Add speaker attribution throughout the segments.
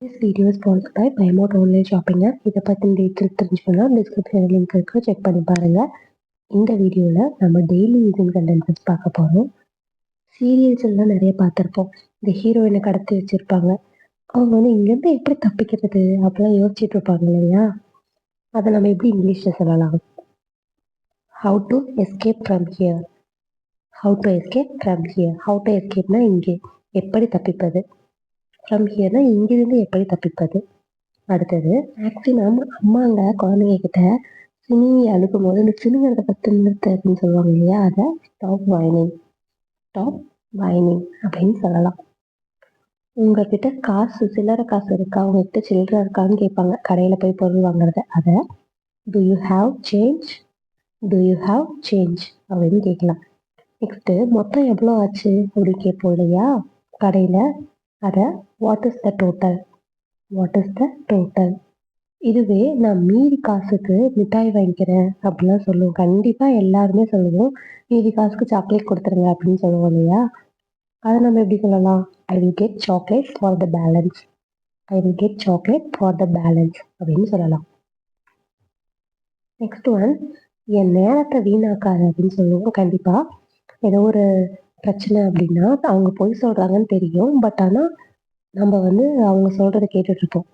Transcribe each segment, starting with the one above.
Speaker 1: This video is sponsored by Paymount Online Shopping App. இதை பற்றின details தெரிஞ்சுக்கணும் டிஸ்கிரிப்ஷனில் லிங்க் இருக்குது, செக் பண்ணி பாருங்கள். இந்த வீடியோவில் நம்ம டெய்லி யூசிங் சென்டென்சஸ் பார்க்க போகிறோம். சீரியல்ஸ் எல்லாம் நிறைய பார்த்துருப்போம். இந்த ஹீரோயினை கடத்தி வச்சுருப்பாங்க. அவங்க இங்கேருந்து எப்படி தப்பிக்கிறது அப்படிலாம் யோசிச்சுட்டு இருப்பாங்க இல்லையா? அதை நம்ம எப்படி இங்கிலீஷில் சொல்லலாம்? How to escape from here. How to escape from here. How to எஸ்கேப்னா இங்கே, எப்படி தப்பிப்பது. ஃப்ரம் ஹியர்னா இங்கிருந்து எப்படி தப்பிப்பது. அடுத்தது மேக்ஸிமம் அம்மாங்க குழந்தைங்க கிட்ட சினிங்கி அழுகும் போது இந்த சினுங்கிறத பற்றி நிறுத்து அப்படின்னு சொல்லுவாங்க இல்லையா? அதை ஸ்டாப் வைனிங், ஸ்டாப் வைனிங் அப்படின்னு சொல்லலாம். உங்ககிட்ட காசு, சில்லறை காசு இருக்கா, உங்ககிட்ட சில்லறை இருக்கான்னு கேட்பாங்க கடையில் போய் பொருள் வாங்குறத. அதை to you have change, to you have change அப்படின்னு கேட்கலாம். நெக்ஸ்ட்டு மொத்தம் எவ்வளோ ஆச்சு அப்படின்னு கேட்போம் இல்லையா கடையில். அதை what is the total, what is the total. இதுவே நான் மீதி காசுக்கு மிட்டாய் வாங்கிக்கிறேன் அப்படிலாம் சொல்லுவோம். கண்டிப்பாக எல்லாருமே சொல்லுவோம், மீதி காசுக்கு சாக்லேட் கொடுத்துருங்க அப்படின்னு சொல்லுவோம் இல்லையா? அதை நம்ம எப்படி சொல்லலாம்? I will get chocolate for the balance, I will get chocolate for the balance அப்படின்னு சொல்லலாம். நெக்ஸ்ட் ஒன், என் நேரத்தை வீணாக்காது அப்படின்னு சொல்லுவோம். கண்டிப்பாக ஏதோ ஒரு பிரச்சனை அப்படின்னா அவங்க பொய் சொல்கிறாங்கன்னு தெரியும், பட் ஆனால் நம்ம அவங்க சொல்கிறத கேட்டுட்ருப்போம்.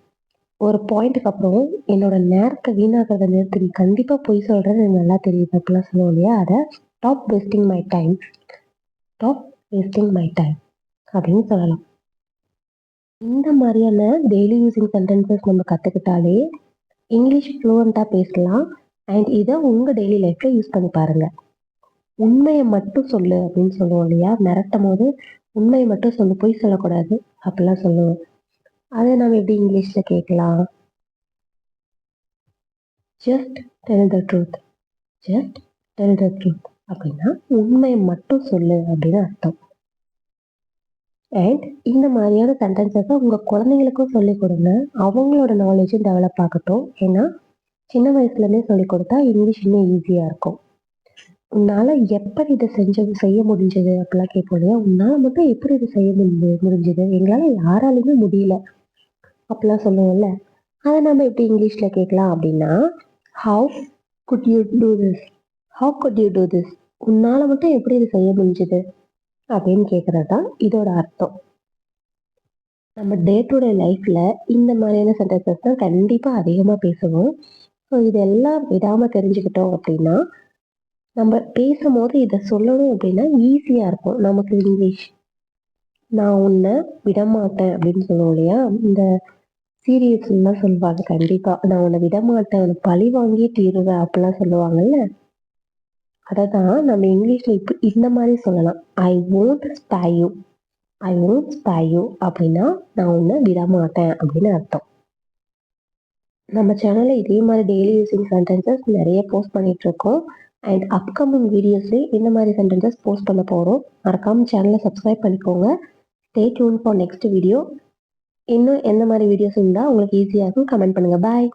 Speaker 1: ஒரு பாயிண்ட்டுக்கு அப்புறம் என்னோட நேரத்தை வீணாக்கிறத நிறுத்தி, நீ கண்டிப்பாக பொய் சொல்கிறது எனக்கு நல்லா தெரியுது அப்படிலாம் சொல்லுவோம் இல்லையா? அதை stop wasting my time, stop wasting my time அப்படின்னு சொல்லலாம். இந்த மாதிரியான டெய்லி யூசிங் சென்டென்சஸ் நம்ம கற்றுக்கிட்டாலே இங்கிலீஷ் ஃப்ளூவெண்ட்டாக பேசலாம். அண்ட் இதை உங்கள் டெய்லி லைஃப்பில் யூஸ் பண்ணி பாருங்கள். உண்மையை மட்டும் சொல்லு அப்படின்னு சொல்லுவோம் இல்லையா? மிரட்டும் போது உண்மையை மட்டும் சொல்லு, பொய் சொல்லக்கூடாது அப்படிலாம் சொல்லுவோம். அதை நம்ம எப்படி இங்கிலீஷில் கேட்கலாம்? Just tell the truth, just tell the truth அப்படின்னா உண்மையை மட்டும் சொல்லு அப்படின்னு அர்த்தம். அண்ட் இந்த மாதிரியான சென்டென்சஸை உங்கள் குழந்தைங்களுக்கும் சொல்லிக் கொடுங்க. அவங்களோட நாலேஜும் டெவலப் ஆகட்டும். ஏன்னா சின்ன வயசுலேருந்தே சொல்லிக் கொடுத்தா இங்கிலீஷ் இன்னும் ஈஸியாக இருக்கும். உன்னால் எப்படி இதை செய்ய முடிஞ்சது அப்படிலாம் கேட்போம் இல்லையா? உன்னால் மட்டும் எப்படி இதை செய்ய முடிஞ்சது, எங்களால் யாராலையுமே முடியல அப்படிலாம் சொல்லுவோம்ல. அதை நம்ம எப்படி இங்கிலீஷில் கேட்கலாம் அப்படின்னா, how good you do this, how good you do this. உன்னால் மட்டும் எப்படி இது செய்ய முடிஞ்சது அப்படின்னு கேட்குறது தான் இதோட அர்த்தம். நம்ம டே டு டே லைஃப்பில் இந்த மாதிரியான சென்டென்சஸ் தான் கண்டிப்பாக அதிகமாக பேசுவோம். ஸோ இதெல்லாம் விடாமல் தெரிஞ்சுக்கிட்டோம் அப்படின்னா நம்ம பேசும்போது இதை சொல்லணும் அப்படின்னா ஈஸியாக இருக்கும் நமக்கு இங்கிலீஷ். நான் உன்னை விடமாட்டேன் அப்படின்னு சொல்லுவோம் இல்லையா? இந்த சீரியஸ்லாம் சொல்லுவாங்க, கண்டிப்பாக நான் உன்னை விடமாட்டேன், உன்னை பழி வாங்கி தீருவேன் அப்படிலாம் சொல்லுவாங்கல்ல. அதை தான் நம்ம இங்கிலீஷில் இப்போ இந்த மாதிரி சொல்லலாம். ஐ won't spare you, I won't spare you அப்படின்னா நான் உன்னை விடமாட்டேன் அப்படின்னு அர்த்தம். நம்ம சேனலில் இதே மாதிரி டெய்லி யூசிங் சென்டென்சஸ் நிறைய போஸ்ட் பண்ணிகிட்ருக்கோம். அண்ட் அப்கமிங் வீடியோஸ்லேயே இந்த மாதிரி சென்டென்சஸ் போஸ்ட் பண்ண போகிறோம். மறக்காமல் சேனலை சப்ஸ்கிரைப் பண்ணிக்கோங்க. Stay tune for next video. இன்னும் எந்த மாதிரி வீடியோஸ் இருந்தால் உங்களுக்கு ஈஸியாக இருக்கும் கமெண்ட் பண்ணுங்கள். பாய்.